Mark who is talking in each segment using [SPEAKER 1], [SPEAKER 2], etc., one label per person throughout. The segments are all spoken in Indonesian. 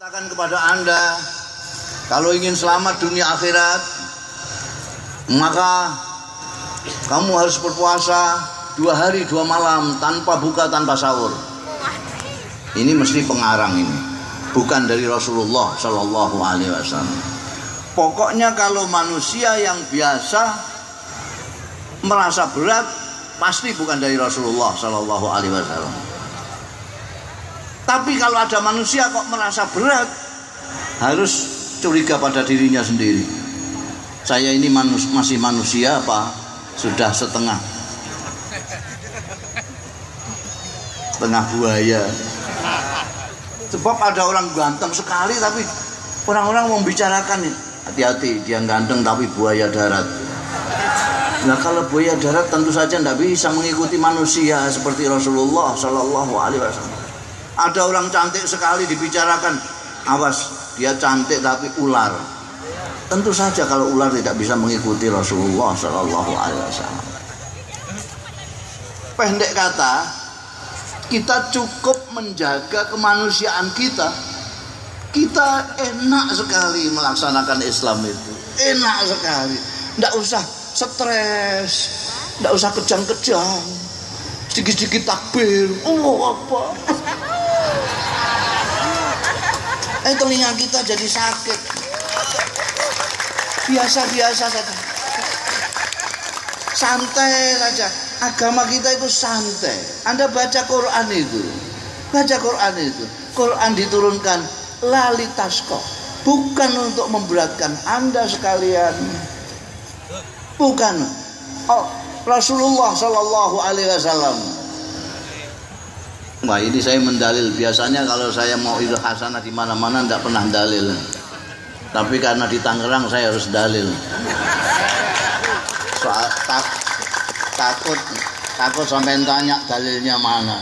[SPEAKER 1] Katakan kepada Anda, kalau ingin selamat dunia akhirat, maka kamu harus berpuasa 2 hari 2 malam tanpa buka, tanpa sahur. Ini mesti pengarang ini, bukan dari Rasulullah Shallallahu Alaihi Wasallam. Pokoknya kalau manusia yang biasa merasa berat, pasti bukan dari Rasulullah Shallallahu Alaihi Wasallam. Tapi kalau ada manusia kok merasa berat, harus curiga pada dirinya sendiri. Saya ini masih manusia apa sudah setengah buaya? Sebab ada orang ganteng sekali, tapi orang-orang membicarakan, hati-hati, dia ganteng tapi buaya darat. Nah, kalau buaya darat tentu saja tidak bisa mengikuti manusia seperti Rasulullah Shallallahu Alaihi Wasallam. Ada orang cantik sekali dibicarakan, awas, dia cantik tapi ular. Tentu saja kalau ular tidak bisa mengikuti Rasulullah Shallallahu Alaihi Wasallam. Pendek kata, kita cukup menjaga kemanusiaan kita. Kita enak sekali melaksanakan Islam itu, enak sekali. Tidak usah stres, tidak usah kejang-kejang, sedikit-sedikit takbir. Oh apa? Telinga kita jadi sakit. Biasa-biasa saja, santai saja. Agama kita itu santai. Anda baca Quran itu, Quran diturunkan lalitasko, bukan untuk memberatkan Anda sekalian, bukan. Rasulullah Shallallahu Alaihi Wasallam. Wah, ini saya mendalil. Biasanya kalau saya mau idul hasanah di mana-mana tidak pernah dalil. Tapi karena di Tangerang saya harus dalil. Soal takut sampai tanya dalilnya mana.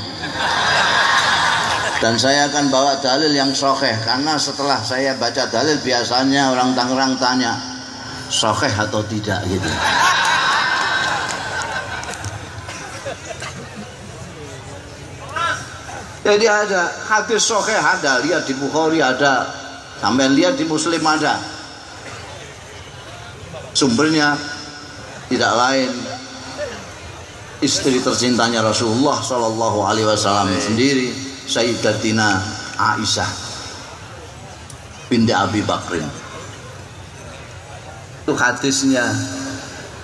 [SPEAKER 1] Dan saya akan bawa dalil yang sahih, karena setelah saya baca dalil biasanya orang Tangerang tanya sahih atau tidak gitu. Jadi ada hadis sahih, ada, lihat di Bukhari ada, sampai lihat di Muslim ada. Sumbernya tidak lain istri tercintanya Rasulullah Shallallahu Alaihi Wasallam sendiri, Sayyidatina Aisyah binti Abi Bakrin. Itu hadisnya,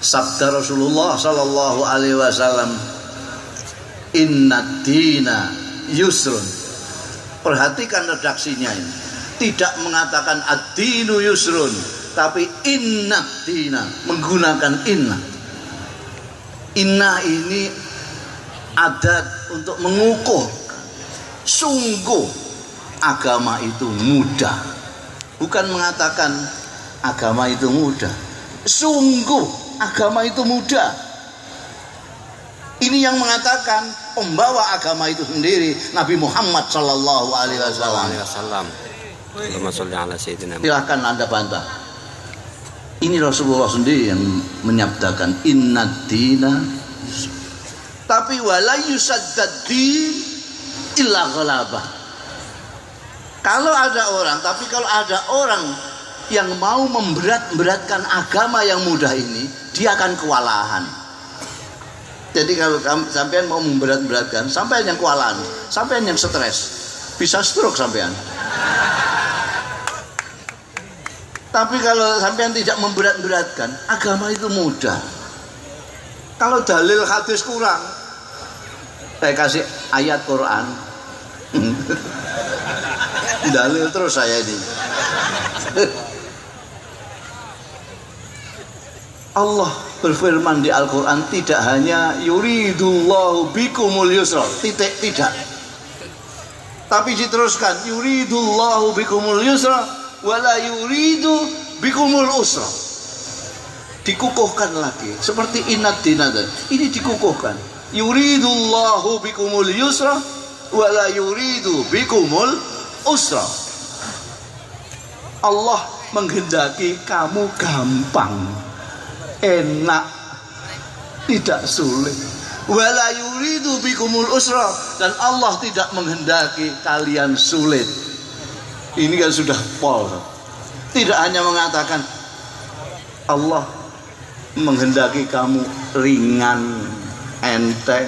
[SPEAKER 1] sabda Rasulullah Shallallahu Alaihi Wasallam, Inna dina yusrun. Perhatikan redaksinya ini, tidak mengatakan ad-dinu yusrun, tapi inna dina, menggunakan inna. Inna ini adat untuk mengukuh, sungguh agama itu mudah. Bukan mengatakan agama itu mudah, sungguh agama itu mudah. Ini yang mengatakan pembawa agama itu sendiri, Nabi Muhammad Sallallahu Alaihi Wasallam. Silahkan Anda bantah. Ini Rasulullah sendiri yang menyabdakan Inna dina. Tapi wala yusaddad-din illa ghalabah. Kalau ada orang yang mau memberatkan agama yang mudah ini, dia akan kewalahan. Jadi kalau sampean mau memberatkan, sampean yang kewalahan, sampean yang stres, bisa stroke sampean. Tapi kalau sampean tidak memberatkan, agama itu mudah. Kalau dalil hadis kurang, saya kasih ayat Quran. Dalil terus saya ini. Allah berfirman di Al-Quran, tidak hanya yuridullahu bikumul yusra, tidak. Tapi diteruskan, yuridullahu bikumul yusra wala yuridu bikumul usra. Dikukuhkan lagi, seperti inad dinada. Ini dikukuhkan, yuridullahu bikumul yusra wala yuridu bikumul usra. Allah menghendaki kamu gampang, enak, tidak sulit. Wala yuridu bikumul usra, dan Allah tidak menghendaki kalian sulit. Ini kan sudah pol. Tidak hanya mengatakan Allah menghendaki kamu ringan, enteng,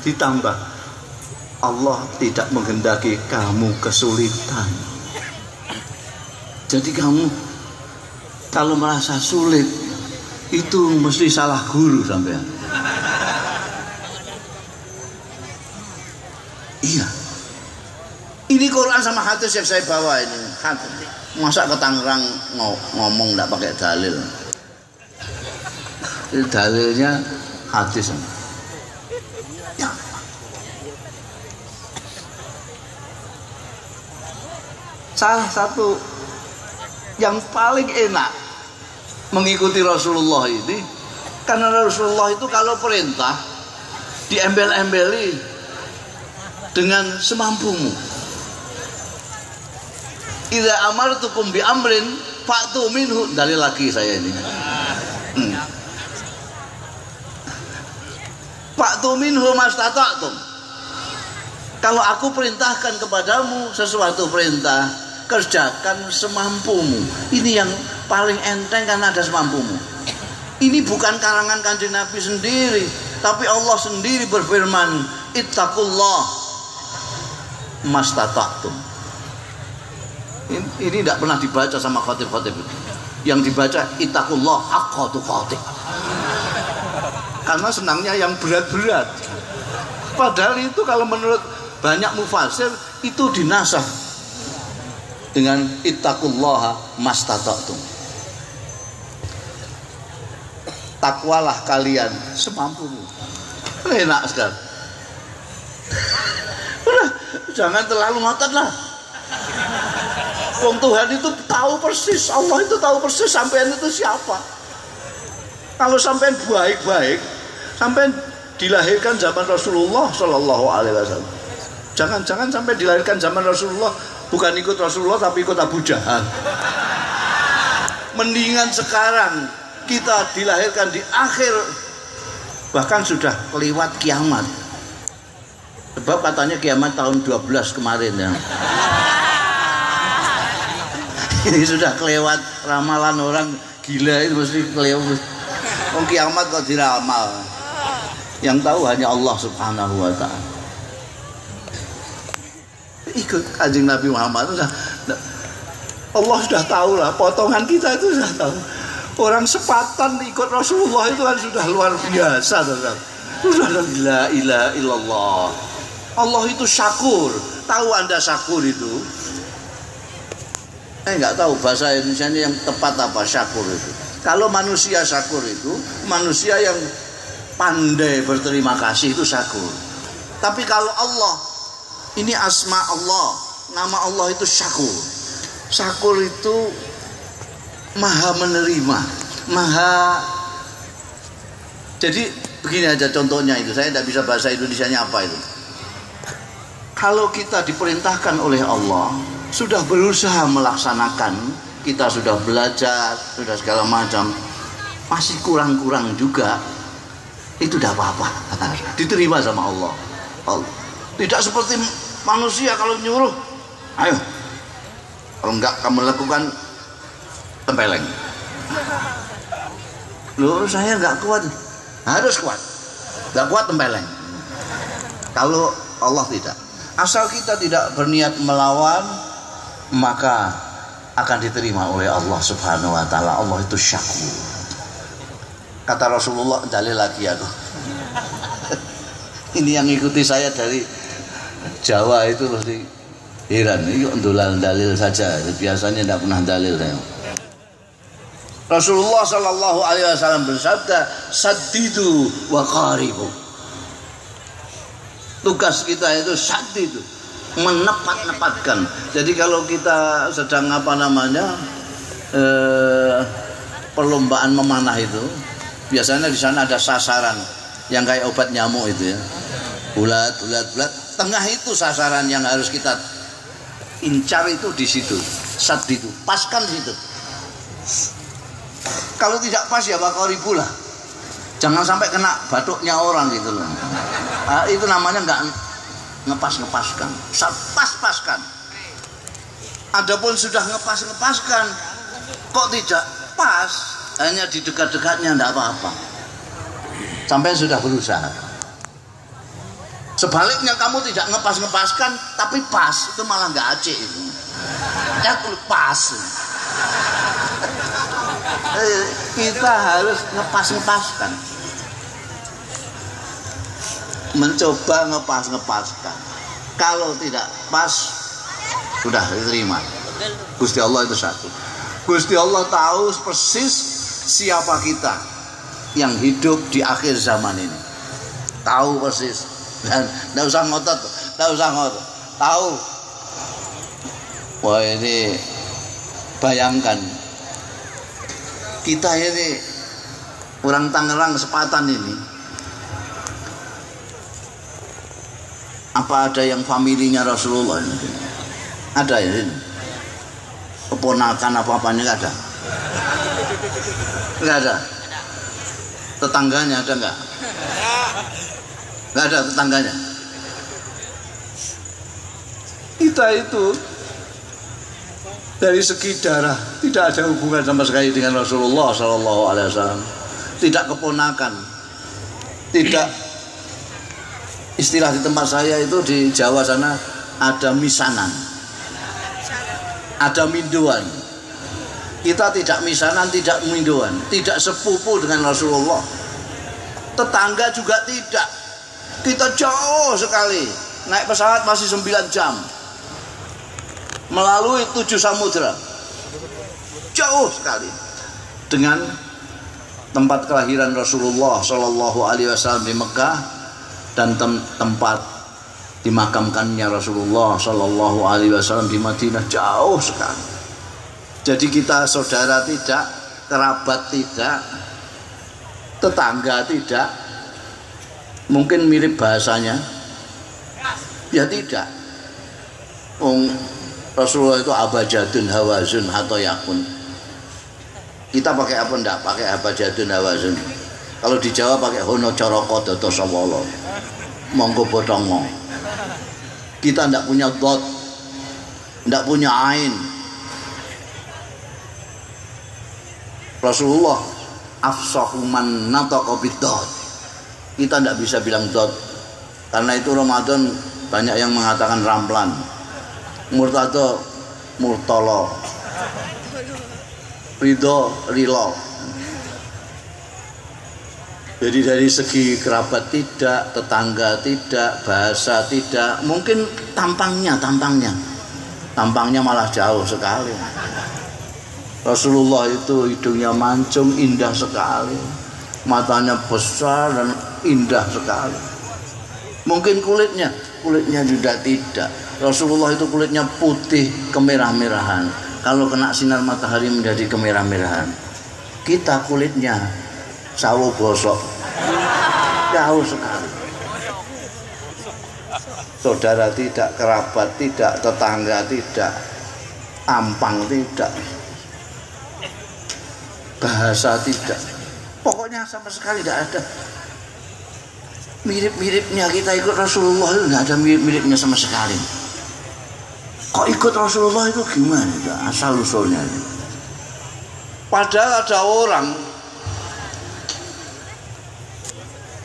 [SPEAKER 1] ditambah Allah tidak menghendaki kamu kesulitan. Jadi kamu kalau merasa sulit itu mesti salah guru sampean. Iya. Ini Quran sama hadis yang saya bawa ini. Masa ke Tangerang ngomong enggak pakai dalil. Ini dalilnya hadis. Ya. Salah satu yang paling enak mengikuti Rasulullah ini, karena Rasulullah itu kalau perintah diembel-embeli dengan semampumu. Idza amartukum bi amrin fa'tu minhu, dalil lagi saya ini. Fa'tu minhu mastata'tum. Kalau aku perintahkan kepadamu sesuatu perintah, kerjakan semampumu. Ini yang paling enteng karena ada semampumu. Ini bukan karangan Kanjeng Nabi sendiri, tapi Allah sendiri berfirman, ittaqullah mastata'tum. Ini tidak pernah dibaca sama khatib-khatib. Yang dibaca ittaqullah haqqa tuqatih. Karena senangnya yang berat-berat. Padahal itu kalau menurut banyak mufasir itu dinasah dengan ittaqullaha mastata'tum. Takwalah kalian semampumu. Enak sekali. Udah, jangan terlalu ngotot lah. Wong Tuhan itu tahu persis, Allah itu tahu persis sampean itu siapa. Kalau sampean baik-baik, sampean dilahirkan zaman Rasulullah Shallallahu Alaihi Wasallam. Jangan-jangan sampai dilahirkan zaman Rasulullah bukan ikut Rasulullah tapi ikut Abu Jahal. Mendingan sekarang kita dilahirkan di akhir, bahkan sudah lewat kiamat. Sebab katanya kiamat tahun 12 kemarin ya. Ini sudah kelewat ramalan orang gila itu mesti kelewat. Oh, kiamat kok diramal. Yang tahu hanya Allah Subhanahu wa taala. Ikut Kanjeng Nabi Muhammad itu Allah sudah tahu lah, potongan kita itu sudah tahu. Orang sepatan ikut Rasulullah itu kan sudah luar biasa, teman. Sudah la ilaha illallah. Allah itu syakur. Tahu Anda syakur itu? Nggak tahu bahasa Indonesianya yang tepat apa syakur itu. Kalau manusia syakur itu manusia yang pandai berterima kasih, itu syakur. Tapi kalau Allah, ini asma Allah, nama Allah itu syakur. Syakur itu maha menerima, maha. Jadi begini aja contohnya itu. Saya tidak bisa bahasa Indonesianya apa itu. Kalau kita diperintahkan oleh Allah, sudah berusaha melaksanakan, kita sudah belajar, sudah segala macam, masih kurang-kurang juga, itu tidak apa-apa, diterima sama Allah. Tidak seperti manusia kalau nyuruh, ayo, kalau enggak kamu lakukan tempeleng. Loh, saya enggak kuat, harus kuat, enggak kuat tempeleng. Kalau Allah tidak, asal kita tidak berniat melawan, maka akan diterima oleh Allah Subhanahu wa taala. Allah itu syakur. Kata Rasulullah, dalil lagi aku. Ini yang ikuti saya dari Jawa itu mesti heran. Ini ndulan dalil saja. Biasanya tidak pernah dalil saya. Rasulullah Shallallahu Alaihi Wasallam bersabda, saddidu wa qaribu. Tugas kita itu saddidu, menepat-nepatkan. Jadi kalau kita sedang perlombaan memanah itu, biasanya di sana ada sasaran yang kayak obat nyamuk itu ya, bulat. Tengah itu sasaran yang harus kita incar, itu di situ. Sad itu, paskan di situ. Kalau tidak pas ya bakal ribu lah. Jangan sampai kena batuknya orang gitu loh. Itu namanya nggak ngepas-ngepaskan, pas-paskan. Adapun sudah ngepas-ngepaskan kok tidak pas, hanya di dekat-dekatnya tidak apa-apa. Sampai sudah berusaha. Sebaliknya kamu tidak ngepas-ngepaskan tapi pas, itu malah nggak acik itu. Ya pas. Kita harus ngepas-ngepaskan. Mencoba ngepas-ngepaskan. Kalau tidak pas, sudah diterima. Gusti Allah itu satu. Gusti Allah tahu persis siapa kita yang hidup di akhir zaman ini. Tahu persis. Dan tidak usah ngotot, tahu. Wah, ini bayangkan kita ini orang Tangerang Sepatan ini, apa ada yang familinya Rasulullah ini? Ada ya ini? Keponakan apa-apanya nggak ada? Nggak ada. Tetangganya ada nggak? Nggak ada tetangganya. Kita itu dari segi darah tidak ada hubungan sama sekali dengan Rasulullah SAW. Tidak keponakan, tidak. Istilah di tempat saya itu di Jawa sana ada misanan, ada minduan. Kita tidak misanan, tidak minduan, tidak sepupu dengan Rasulullah. Tetangga juga tidak. Kita jauh sekali, naik pesawat masih 9 jam melalui 7 samudra, jauh sekali dengan tempat kelahiran Rasulullah Shallallahu Alaihi Wasallam di Mekah dan tempat dimakamkannya Rasulullah Shallallahu Alaihi Wasallam di Madinah, jauh sekali. Jadi kita saudara tidak, kerabat tidak, tetangga tidak. Mungkin mirip bahasanya, ya tidak. Rasulullah itu abajadun hawazun atau yakun. Kita pakai apa enggak? Pakai abajadun hawazun. Kalau di Jawa pakai hono coroko dodo sawolo, monggo botongo. Kita enggak punya dot, enggak punya ain. Rasulullah afsahuman nataqa bid-dot. Kita tidak bisa bilang dot, karena itu Ramadan banyak yang mengatakan ramplan, murtado, murtolo, ridho, rilo. Jadi dari segi kerabat tidak, tetangga tidak, bahasa tidak, mungkin tampangnya malah jauh sekali. Rasulullah itu hidungnya mancung, indah sekali, matanya besar dan indah sekali. Mungkin kulitnya juga tidak. Rasulullah itu kulitnya putih kemerah-merahan. Kalau kena sinar matahari menjadi kemerah-merahan. Kita kulitnya sawo bosok, jauh sekali. Saudara tidak, kerabat tidak, tetangga tidak, tampang tidak, bahasa tidak. Pokoknya sama sekali tidak ada mirip-miripnya. Kita ikut Rasulullah itu tidak ada mirip-miripnya sama sekali. Kok ikut Rasulullah itu gimana? Asal usulnya. Padahal ada orang,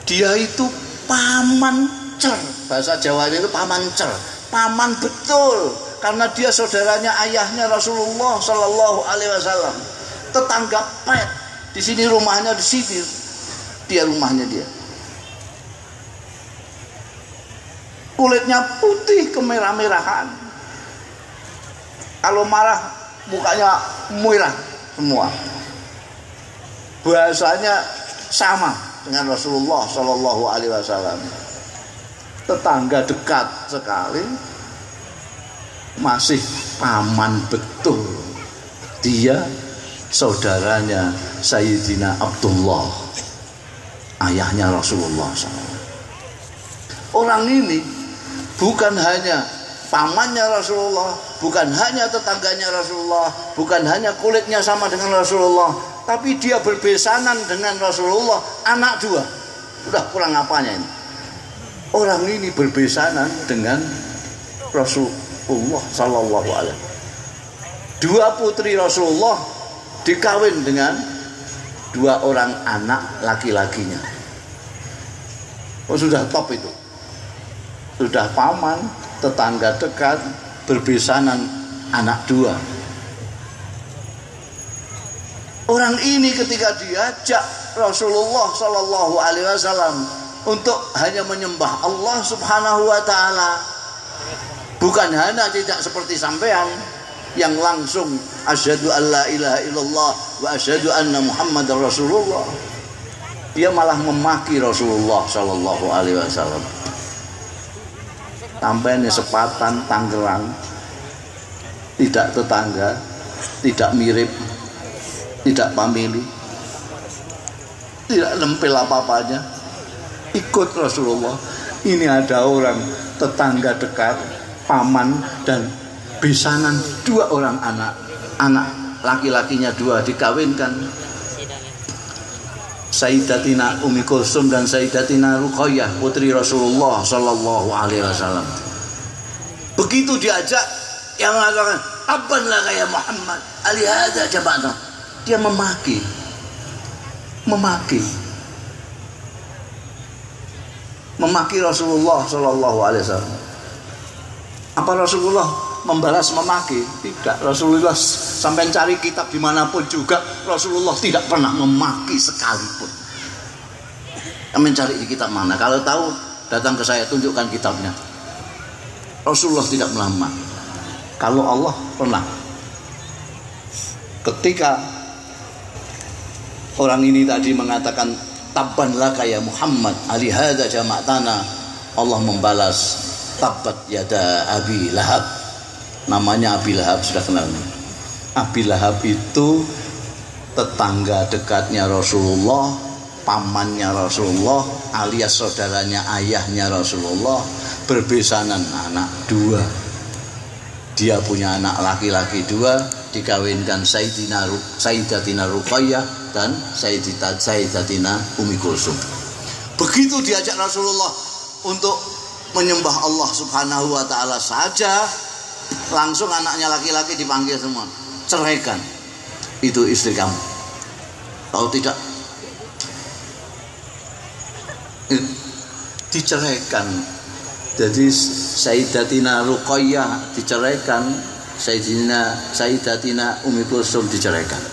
[SPEAKER 1] dia itu paman cer, bahasa Jawa itu paman cer, paman betul, karena dia saudaranya ayahnya Rasulullah Shallallahu Alaihi Wasallam, tetangga pet. Di sini rumahnya, di sini dia rumahnya dia. Kulitnya putih kemerah-merahan. Kalau marah mukanya merah semua. Bahasanya sama dengan Rasulullah Shallallahu Alaihi Wasallam. Tetangga dekat sekali, masih paman betul. Dia saudaranya Sayyidina Abdullah, ayahnya Rasulullah SAW. Orang ini bukan hanya pamannya Rasulullah, bukan hanya tetangganya Rasulullah, bukan hanya kulitnya sama dengan Rasulullah, tapi dia berbesanan dengan Rasulullah, anak dua. Udah kurang apanya ini? Orang ini berbesanan dengan Rasulullah Sallallahu Alaihi Wasallam. Dua putri Rasulullah dikawin dengan dua orang anak laki-lakinya. Oh, sudah top itu. Sudah paman, tetangga dekat, berbesanan, anak dua. Orang ini ketika diajak Rasulullah Shallallahu Alaihi Wasallam untuk hanya menyembah Allah Subhanahu Wa Taala, bukan hanya tidak seperti sampean yang langsung asyhadu alla ilaha illallah wa asyhadu anna Muhammadar Rasulullah. Dia malah memaki Rasulullah Shallallahu Alaihi Wasallam. Sampai sepatan Tangerang, tidak tetangga, tidak mirip, tidak famili, tidak nempel apa-apanya, ikut Rasulullah. Ini ada orang tetangga dekat, paman dan besanan, dua orang anak laki-lakinya dua dikawinkan. Sayyidatina Ummi Kulsum dan Sayyidatina Ruqayyah putri Rasulullah Sallallahu Alaihi Wasallam. Begitu diajak, yang mengatakan abban laka ya Muhammad alihada jabatan, dia memaki Rasulullah Sallallahu Alaihi Wasallam. Apa Rasulullah membalas memaki? Tidak. Rasulullah sampai cari kitab dimanapun juga Rasulullah tidak pernah memaki sekalipun. Mencari di kitab mana? Kalau tahu datang ke saya, tunjukkan kitabnya. Rasulullah tidak pernah memaki. Kalau Allah pernah. Ketika orang ini tadi mengatakan tabban laka ya Muhammad alihada jama'tana, Allah membalas tabbat yada Abi Lahab. Namanya Abi Lahab, sudah kenal. Abi Lahab itu tetangga dekatnya Rasulullah, pamannya Rasulullah, alias saudaranya ayahnya Rasulullah, berbesanan anak dua. Dia punya anak laki-laki dua, dikawinkan Sayyidatina Ruqayyah dan Sayyidatina Ummi Kulsum. Begitu diajak Rasulullah untuk menyembah Allah Subhanahu Wa Taala saja, langsung anaknya laki-laki dipanggil semua, ceraikan, itu istri kamu. Tahu tidak? Diceraikan. Jadi Sayyidatina Ruqayyah diceraikan, Sayyidatina Ummi Kulsum diceraikan.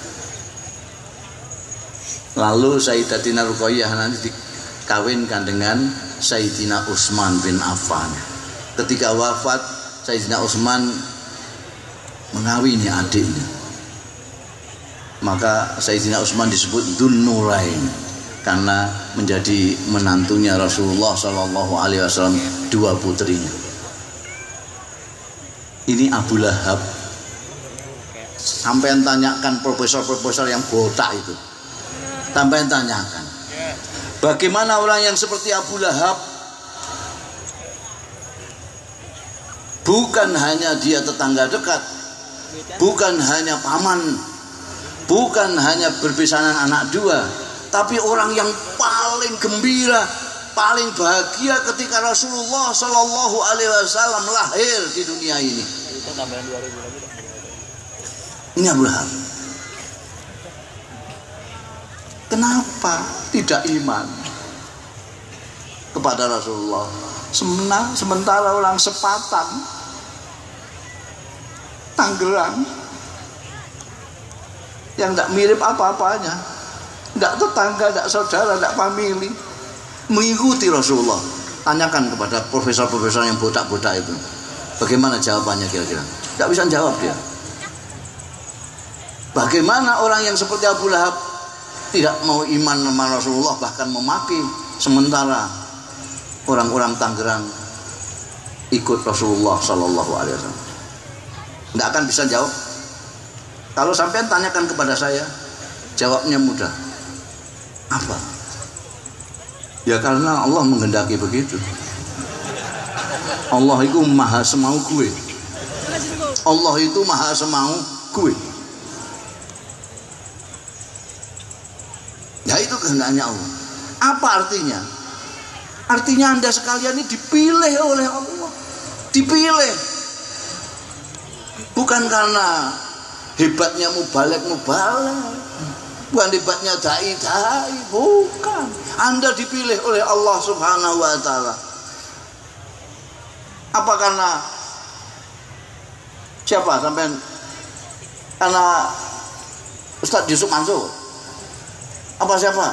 [SPEAKER 1] Lalu Sayyidatina Ruqayyah nanti dikawinkan dengan Sayyidina Utsman bin Affan. Ketika wafat, Sayyidina Utsman mengawini adiknya. Maka Sayyidina Utsman disebut Dzun-Nurain karena menjadi menantunya Rasulullah Shallallahu Alaihi Wasallam, dua putrinya. Ini Abu Lahab. Sampai tanyakan profesor-profesor yang botak itu. Sampai tanyakan, bagaimana orang yang seperti Abu Lahab? Bukan hanya dia tetangga dekat, bukan hanya paman, bukan hanya berbesanan anak dua, tapi orang yang paling gembira, paling bahagia ketika Rasulullah Shallallahu Alaihi Wasallam lahir di dunia ini. Ini Abu Lahab. Kenapa tidak iman kepada Rasulullah? Sementara orang sepatan Tangerang yang tidak mirip apa-apanya, tidak tetangga, tidak saudara, tidak famili, mengikuti Rasulullah. Tanyakan kepada profesor-profesor yang botak-botak itu, bagaimana jawabannya kira-kira? Tidak bisa jawab dia. Bagaimana orang yang seperti Abu Lahab tidak mau iman sama Rasulullah, bahkan memaki, sementara orang-orang Tangerang ikut Rasulullah Sallallahu Alaihi Wasallam? Tidak akan bisa jawab. Kalau sampean tanyakan kepada saya, jawabnya mudah. Apa? Ya karena Allah menghendaki begitu. Allah itu maha semau gue. Allah itu maha semau gue. Ya itu kehendaknya Allah. Apa artinya? Artinya Anda sekalian ini dipilih oleh Allah. Dipilih. Bukan karena hebatnya mubalek, bukan hebatnya dai, bukan. Anda dipilih oleh Allah Subhanahu wa taala. Apa karena siapa sampean? Karena Ustadz Yusuf Mansur? Apa siapa?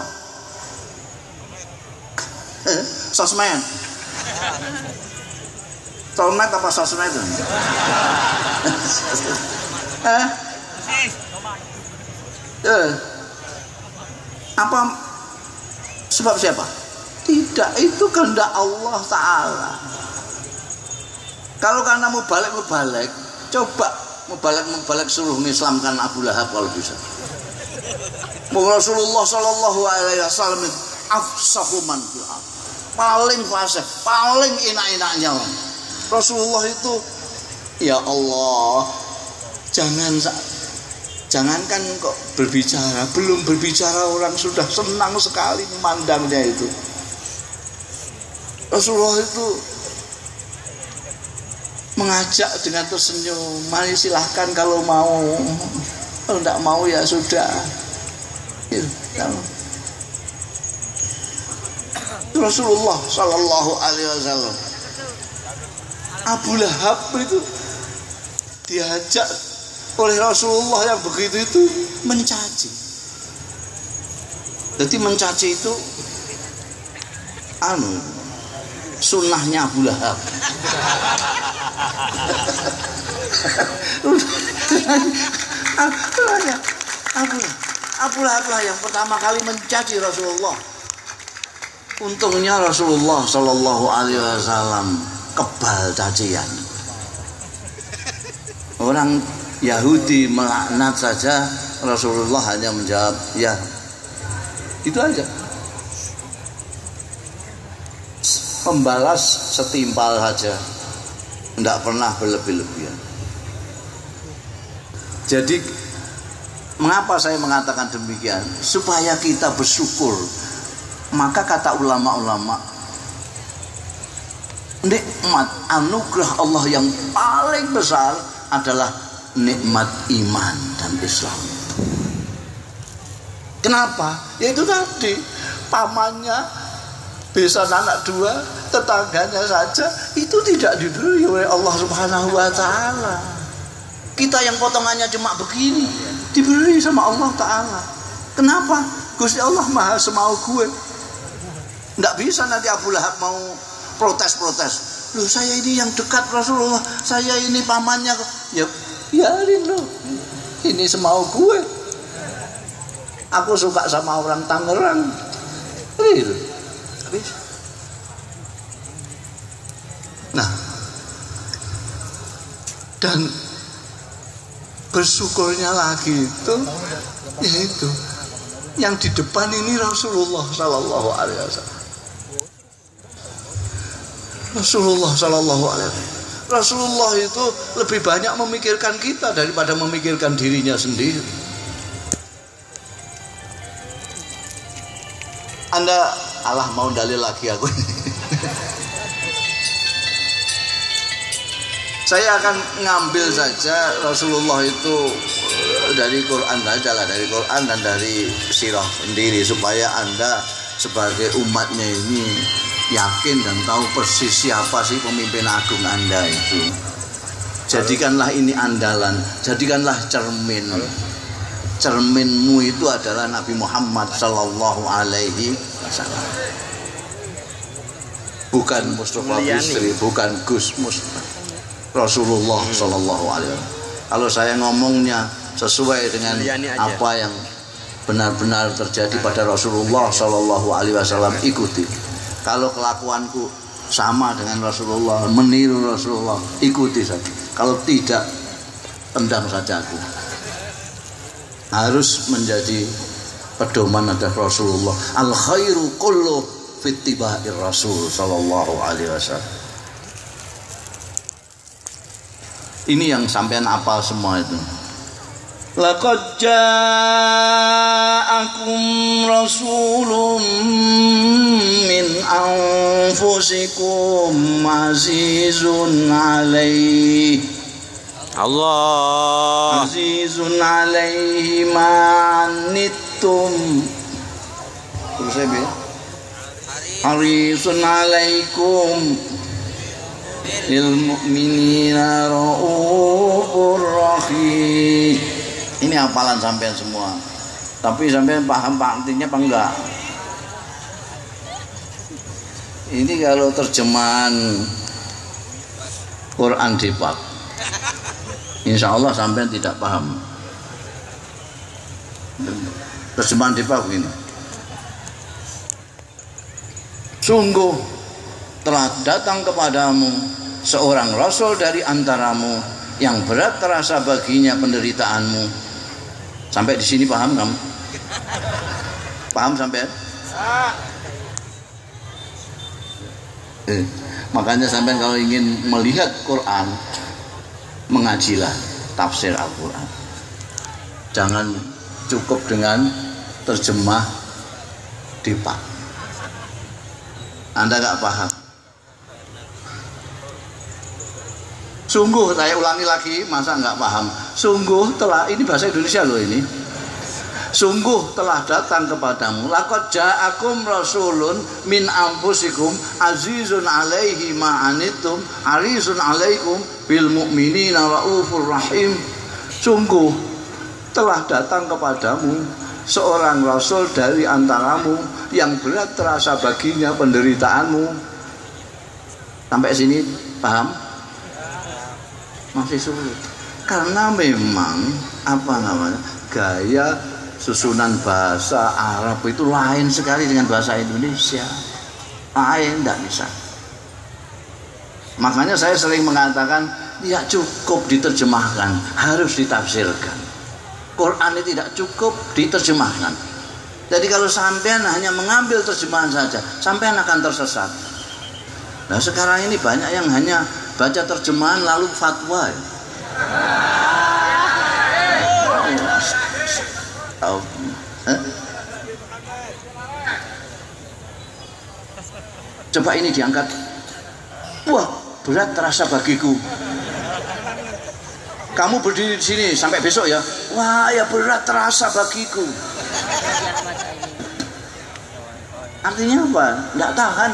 [SPEAKER 1] Sosmed. Sosmed apa sosmed? Apa sebab siapa? Tidak, itu kehendak Allah Ta'ala. Kalau karena mubalek, coba mubalek suruh mengislamkan Abu Lahab kalau bisa. Rasulullah Shallallahu Alaihi Wasallam afsahu man fil ardh, paling fasih, paling enak-enaknya. Rasulullah itu, ya Allah, jangankan kok berbicara, belum berbicara orang sudah senang sekali memandangnya itu. Rasulullah itu mengajak dengan tersenyum, mari silahkan kalau mau, kalau tidak mau ya sudah. Rasulullah Shallallahu Alaihi Wasallam, Abu Lahab itu diajak oleh Rasulullah yang begitu itu mencaci. Jadi mencaci itu sunnahnya Abu Lahab. Abu Lahab lah yang pertama kali mencaci Rasulullah. Untungnya Rasulullah Shallallahu Alaihi Wasallam kebal cacian. Orang Yahudi melaknat saja, Rasulullah hanya menjawab ya, itu aja. Membalas setimpal saja, tidak pernah berlebih-lebihan. Jadi mengapa saya mengatakan demikian? Supaya kita bersyukur. Maka kata ulama-ulama, nikmat anugerah Allah yang paling besar adalah nikmat iman dan Islam. Kenapa? Ya itu tadi, pamannya bisa anak dua, tetangganya saja itu tidak diberi oleh Allah Subhanahu wa taala. Kita yang potongannya cuma begini diberi sama Allah Ta'ala. Kenapa? Gusti Allah maha semau gue. Nggak bisa nanti Abu Lahab mau protes. Loh, saya ini yang dekat Rasulullah, saya ini pamannya. Ya biarin loh, ini semau gue. Aku suka sama orang Tangerang. Gitu. Nah, dan bersyukurnya lagi itu, yaitu yang di depan ini Rasulullah Sallallahu Alaihi Wasallam. Rasulullah Sallallahu Alaihi Wasallam. Rasulullah itu lebih banyak memikirkan kita daripada memikirkan dirinya sendiri. Anda mau dalil lagi aku. Saya akan ngambil saja Rasulullah itu dari Quran saja lah, dari Quran dan dari sirah sendiri, supaya Anda sebagai umatnya ini yakin dan tahu persis siapa sih pemimpin agung Anda itu. Jadikanlah ini andalan, jadikanlah cermin. Cerminmu itu adalah Nabi Muhammad Sallallahu Alaihi Wasallam. Bukan Mustafa Bisri, bukan Gus Mustafa. Rasulullah Sallallahu Alaihi Wasallam. Kalau saya ngomongnya sesuai dengan apa yang benar-benar terjadi pada Rasulullah Sallallahu Alaihi Wasallam, ikuti. Kalau kelakuanku sama dengan Rasulullah, meniru Rasulullah, ikuti saja. Kalau tidak, tendang saja aku. Harus menjadi pedoman adalah Rasulullah. Al khairu kullu fittiba'ir Rasul Sallallahu Alaihi Wasallam. Ini yang sampean apal semua itu. Laqad ja'akum rasulun min anfusikum azizun alaihi
[SPEAKER 2] Allah.
[SPEAKER 1] Azizun alaihi ma'anittum. Terus saya bilang harisun alaikum lil mu'minina raufur rahim. Ini hafalan sampean semua. Tapi sampean paham artinya apa enggak? Ini kalau terjemahan Quran Depak, insya Allah sampean tidak paham. Terjemahan Depak ini. Sungguh telah datang kepadamu seorang rasul dari antaramu yang berat terasa baginya penderitaanmu. Sampai di sini paham kamu? Paham sampai? Makanya sampai kalau ingin melihat Quran, mengajilah tafsir Al-Quran. Jangan cukup dengan terjemah Depak. Anda nggak paham. Sungguh, saya ulangi lagi, masa nggak paham? Sungguh telah, ini bahasa Indonesia loh ini. Sungguh telah datang kepadamu, laqad ja'akum rasulun min anfusikum azizun alaihi ma'anittum harisun alaikum bil mu'minina raufur rahim. Sungguh telah datang kepadamu seorang rasul dari antaramu yang berat terasa baginya penderitaanmu. Sampai sini paham? Masih sulit. Karena memang apa namanya? Gaya susunan bahasa Arab itu lain sekali dengan bahasa Indonesia. Lain, tidak bisa. Makanya saya sering mengatakan tidak cukup diterjemahkan, harus ditafsirkan. Quran ini tidak cukup diterjemahkan. Jadi kalau sampean hanya mengambil terjemahan saja, sampean akan tersesat. Nah sekarang ini banyak yang hanya baca terjemahan lalu fatwa. Coba ini diangkat. Wah, berat terasa bagiku. Kamu berdiri di sini sampai besok ya. Wah, ya berat terasa bagiku. Artinya apa? Nggak tahan.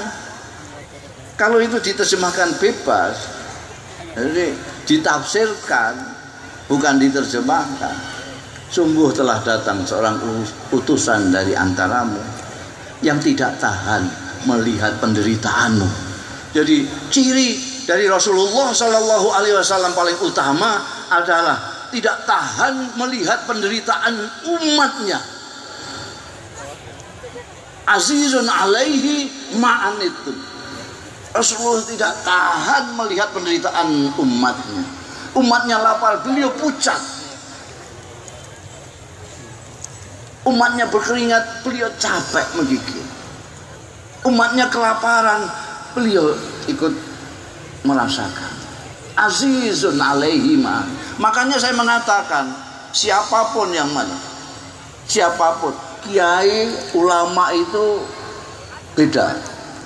[SPEAKER 1] Kalau itu diterjemahkan bebas, jadi ditafsirkan, bukan diterjemahkan. Sungguh telah datang seorang utusan dari antaramu yang tidak tahan melihat penderitaanmu. Jadi ciri dari Rasulullah Shallallahu Alaihi Wasallam paling utama adalah tidak tahan melihat penderitaan umatnya. Azizun alaihi ma'anittum. Rasulullah tidak tahan melihat penderitaan umatnya. Umatnya lapar, beliau pucat. Umatnya berkeringat, beliau capek menggigil. Umatnya kelaparan, beliau ikut merasakan. Azizun alaihi ma. Makanya saya mengatakan, siapapun yang mana, siapapun, kiai, ulama itu beda.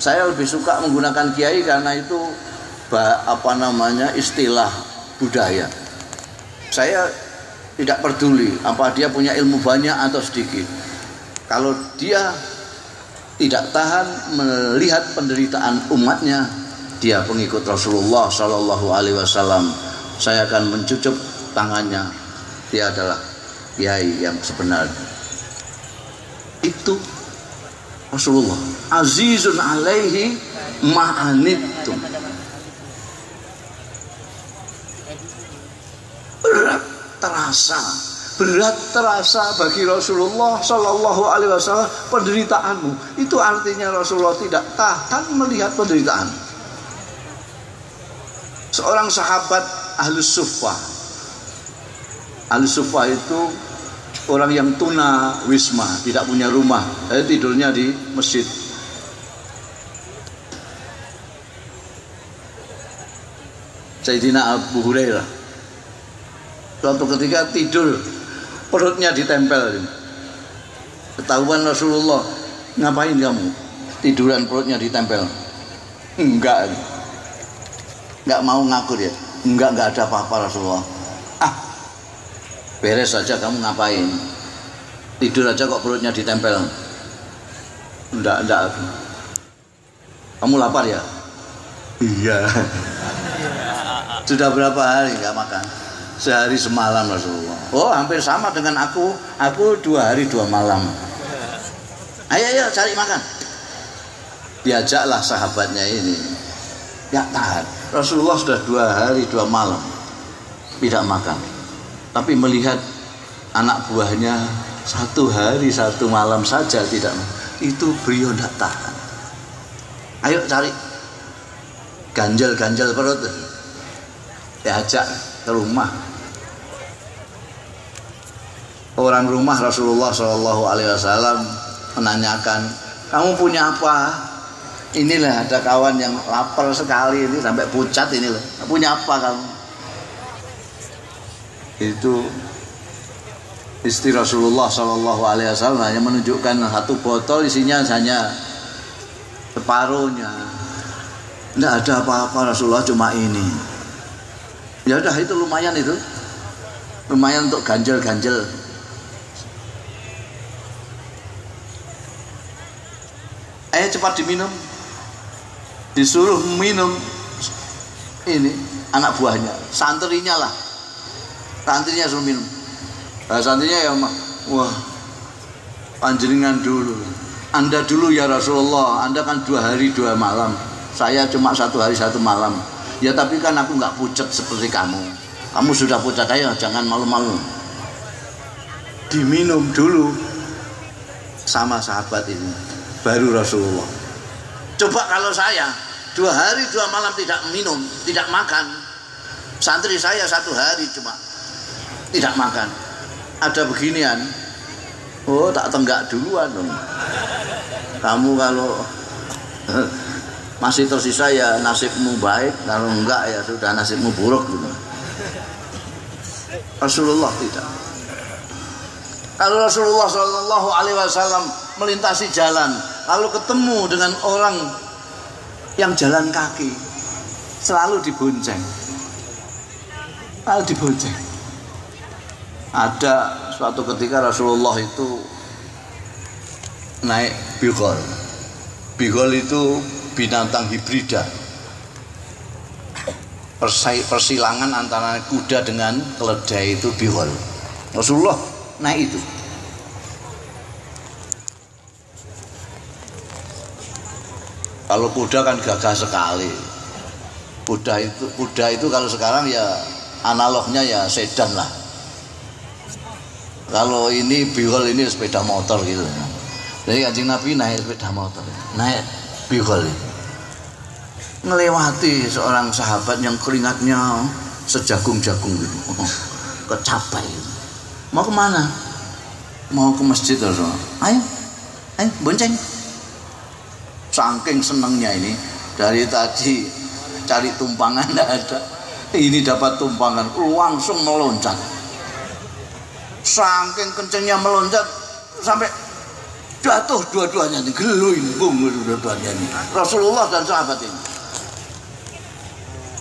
[SPEAKER 1] Saya lebih suka menggunakan kiai karena itu istilah budaya. Saya tidak peduli apa dia punya ilmu banyak atau sedikit. Kalau dia tidak tahan melihat penderitaan umatnya, dia pengikut Rasulullah Shallallahu Alaihi Wasallam. Saya akan mencucuk tangannya. Dia adalah kiai yang sebenarnya. Itu Rasulullah. Azizun alaihi ma'anittum. Berat terasa bagi Rasulullah Shallallahu Alaihi Wasallam penderitaanmu. Itu artinya Rasulullah tidak tahan melihat penderitaan. Seorang sahabat Ahlus Suffah. Ahlus Suffah itu orang yang tuna wisma, tidak punya rumah, tidurnya di masjid. Sayyidina Abu Hurairah suatu ketika tidur, perutnya ditempel. Ketahuan Rasulullah, ngapain kamu tiduran perutnya ditempel? Enggak mau ngaku dia. Enggak ada apa-apa Rasulullah. Beres saja kamu ngapain? Tidur aja kok perutnya ditempel. Enggak. Kamu lapar ya? Iya. Sudah berapa hari nggak makan? Sehari semalam Rasulullah. Oh, hampir sama dengan aku. Aku 2 hari 2 malam. Ayo cari makan. Diajaklah sahabatnya ini. Ya tahan. Rasulullah sudah 2 hari 2 malam tidak makan. Tapi melihat anak buahnya 1 hari 1 malam saja tidak, itu beliau tidak tahan. Ayo cari, ganjel perut, diajak ke rumah. Orang rumah Rasulullah SAW menanyakan, kamu punya apa? Inilah ada kawan yang lapar sekali ini sampai pucat ini loh. Punya apa kamu? Itu istri Rasulullah SAW hanya menunjukkan 1 botol, isinya hanya separuhnya. Tidak ada apa-apa Rasulullah, cuma ini. Ya udah, itu lumayan untuk ganjel. Ayo cepat diminum. Disuruh minum ini anak buahnya, santrinya suruh minum. Santrinya ya, wah, panjenengan dulu, Anda dulu ya Rasulullah, Anda kan 2 hari 2 malam, saya cuma 1 hari 1 malam. Ya tapi kan aku nggak pucat seperti kamu sudah pucat, ayo jangan malu-malu. Diminum dulu sama sahabat ini, baru Rasulullah. Coba kalau saya 2 hari 2 malam tidak minum, tidak makan, santri saya 1 hari cuma tidak makan, ada beginian, oh tak tenggak duluan dong. Kamu kalau masih tersisa ya nasibmu baik, kalau enggak ya sudah nasibmu buruk gitu. Rasulullah tidak. Kalau Rasulullah SAW melintasi jalan, lalu ketemu dengan orang yang jalan kaki, selalu dibonceng. Ada suatu ketika Rasulullah itu naik bigol. Bigol itu binatang hibrida, persilangan antara kuda dengan keledai, itu bigol. Rasulullah naik itu. Kalau kuda kan gagah sekali. Kuda itu kalau sekarang ya analognya ya sedan lah. Kalau ini bigol, ini sepeda motor gitu. Jadi Kanjeng Nabi naik sepeda motor, naik bigol, melewati seorang sahabat yang keringatnya sejagung-jagung gitu, kecapai gitu. Mau kemana? Mau ke masjid Rasulullah. Ayo bonceng. Saking senangnya ini, dari tadi cari tumpangan tidak ada, ini dapat tumpangan, langsung meloncat. Saking kencengnya meloncat sampai jatuh dua-duanya, gelundung dua-duanya ini, Rasulullah dan sahabat ini.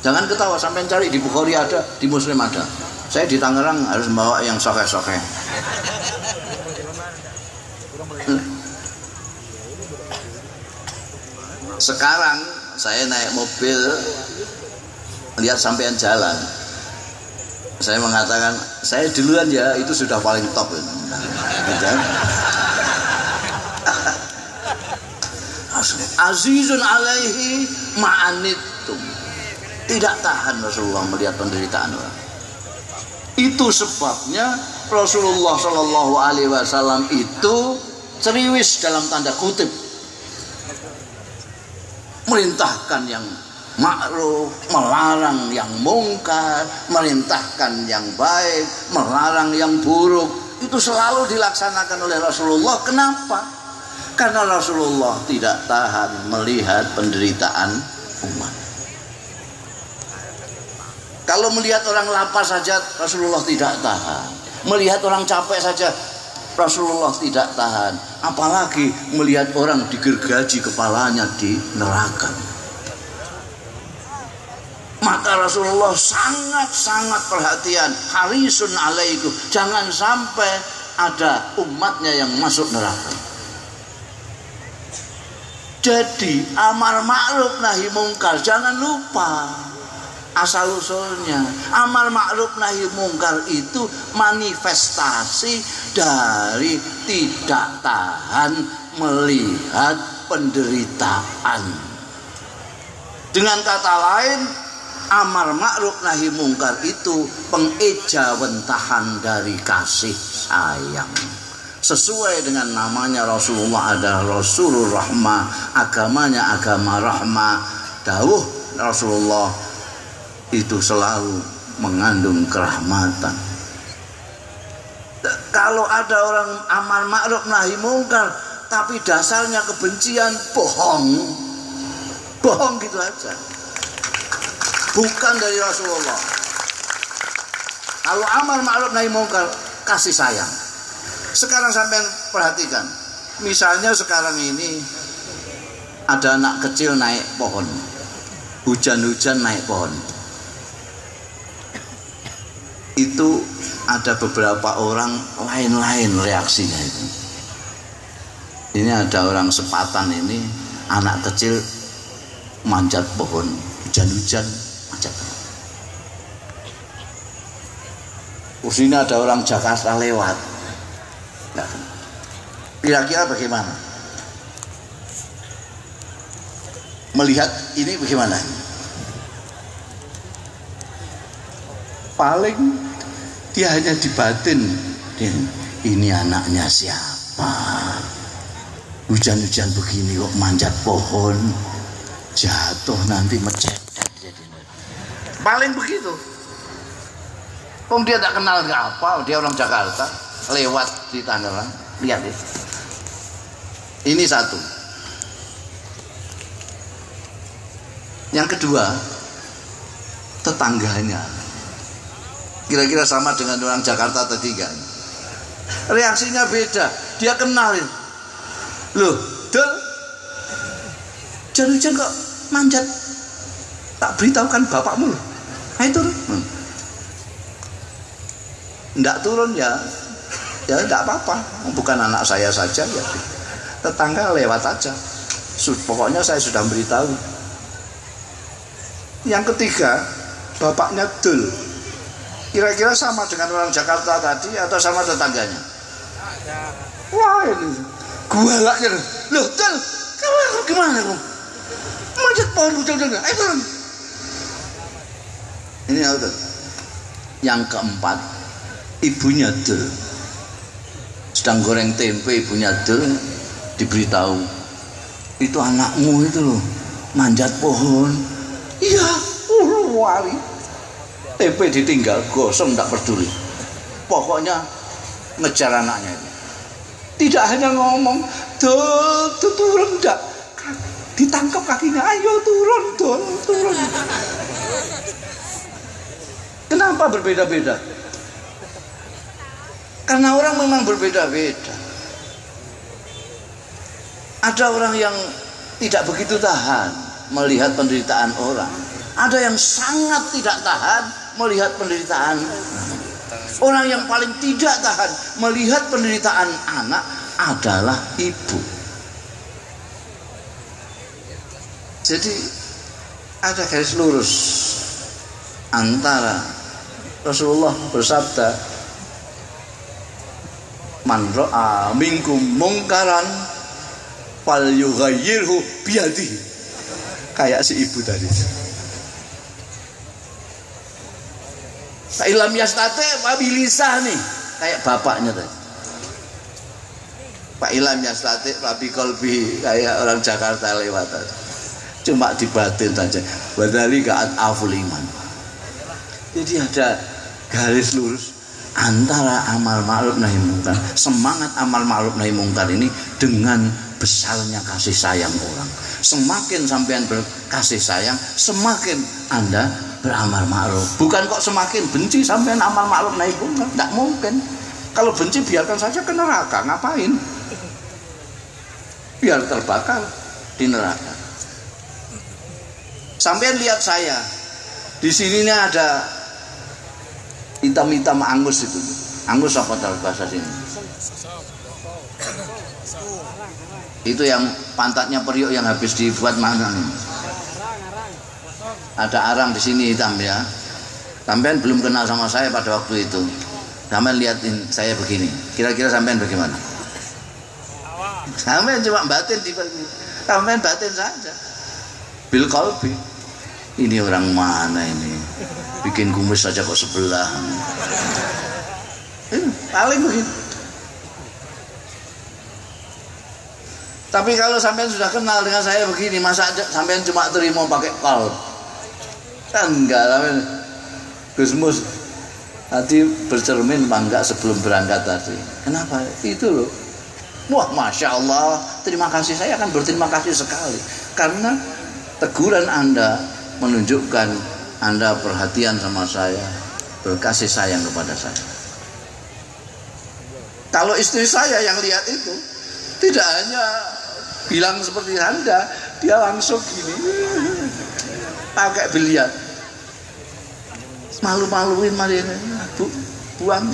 [SPEAKER 1] Jangan ketawa, sampai cari di Bukhari ada, di Muslim ada. Saya di Tangerang harus bawa yang sokeh-sokeh. Sekarang saya naik mobil, lihat sampean jalan, saya mengatakan saya duluan ya, itu sudah paling top. Azizun alaihi ma'anittum, tidak tahan Rasulullah melihat penderitaan orang. Itu sebabnya Rasulullah Shallallahu Alaihi Wasallam itu ceriwis dalam tanda kutip, merintahkan yang ma'ruf, melarang yang mungkar, merintahkan yang baik, melarang yang buruk. Itu selalu dilaksanakan oleh Rasulullah. Kenapa? Karena Rasulullah tidak tahan melihat penderitaan umat. Kalau melihat orang lapar saja Rasulullah tidak tahan, melihat orang capek saja Rasulullah tidak tahan, apalagi melihat orang digergaji kepalanya di neraka. Maka Rasulullah sangat-sangat perhatian, harisun alaikum, jangan sampai ada umatnya yang masuk neraka. Jadi amar ma'ruf nahi mungkar jangan lupa asal usulnya. Amar ma'ruf nahi mungkar itu manifestasi dari tidak tahan melihat penderitaan. Dengan kata lain, amar ma'ruf nahi mungkar itu pengejawentahan dari kasih sayang. Sesuai dengan namanya, Rasulullah adalah Rasulur Rahmah, agamanya agama rahmah. Dawuh Rasulullah itu selalu mengandung kerahmatan. Kalau ada orang amar ma'ruf nahi mungkar tapi dasarnya kebencian, bohong gitu aja, bukan dari Rasulullah. Kalau amar ma'ruf nahi mungkar kasih sayang. Sekarang sampean perhatikan, misalnya sekarang ini ada anak kecil naik pohon, hujan-hujan naik pohon, itu ada beberapa orang lain-lain reaksinya itu. Ini ada orang sepatan ini, anak kecil manjat pohon, hujan-hujan manjat pohon. Terus ini ada orang Jakarta lewat. Nah, kira-kira bagaimana? Melihat ini bagaimana? Paling dia hanya dibatin, ini anaknya siapa? Hujan-hujan begini kok manjat pohon, jatuh nanti mecedek jadi. Paling begitu. Dia tak kenal ke apa, dia orang Jakarta, lewat di Tangerang, lihat ya. Ini satu. Yang kedua, tetangganya. Kira-kira sama dengan orang Jakarta tadi kan? Reaksinya beda. Dia kenalin. Loh, Dul, hujan-hujan kok manjat? Tak beritahukan bapakmu loh. Ayo turun. Nggak turun ya nggak apa-apa, bukan anak saya saja ya, tetangga lewat aja, pokoknya saya sudah beritahu. Yang ketiga, bapaknya Dul, kira-kira sama dengan orang Jakarta tadi atau sama tetangganya? Wah, ini gualaknya loh. Dul, kamu gimana kamu manjat pohon hujan-hujan? Ayo turun. Ini apa? Yang keempat, ibunya Dul sedang goreng tempe, ibunya Dul diberitahu, itu anakmu itu loh manjat pohon. Iya, wali. Tempe ditinggal gosong, tak peduli, pokoknya ngejar anaknya ini. Tidak hanya ngomong, Dul turun, enggak, ditangkap kakinya, ayo turun Dul, turun. Kenapa berbeda-beda? Karena orang memang berbeda-beda. Ada orang yang tidak begitu tahan melihat penderitaan orang. Ada yang sangat tidak tahan melihat penderitaan. Orang yang paling tidak tahan melihat penderitaan anak adalah ibu. Jadi ada garis lurus antara Rasulullah bersabda, man ra'a minkum mungkaran fal yughayyirhu biyadihi. Kayak si ibu tadi. Fa ilam yastati wa bilisani, kayak bapaknya tadi. Fa ilam yastati wa biqalbi, kayak orang Jakarta lewat tadi. Cuma dibatin saja. Wadzalika aful iman. Jadi ada garis lurus antara amal ma'ruf nahi mungkar. Semangat amal ma'ruf nahi mungkar ini dengan besarnya kasih sayang orang. Semakin sampean berkasih sayang, semakin Anda beramal ma'ruf. Bukan kok semakin benci sampean amal ma'ruf nahi mungkar, tidak mungkin. Kalau benci biarkan saja ke neraka, ngapain? Biar terbakar di neraka. Sampean lihat saya, Di sini nih ada hitam-hitam angus itu. Angus apa tahu bahasa sini? Itu yang pantatnya periuk yang habis dibuat mana nih? Ada arang di sini hitam ya. Sampean belum kenal sama saya pada waktu itu. Sampean lihatin saya begini. Kira-kira sampean bagaimana? Sampean cuma batin di sampean batin saja. Bil qalbi. Ini orang mana ini? Bikin kumis saja kok sebelah. Paling begitu. Tapi kalau sampean sudah kenal dengan saya begini, masa sampean cuma terima pakai qalb? Kan enggak, sampean Gusmus tadi bercermin enggak sebelum berangkat tadi. Kenapa? Itu loh. Wah, Masya Allah, terima kasih, saya akan berterima kasih sekali karena teguran Anda menunjukkan Anda perhatian sama saya, berkasih sayang kepada saya. Kalau istri saya yang lihat itu, tidak hanya bilang seperti Anda, dia langsung gini pakai biliar, malu-maluin buang.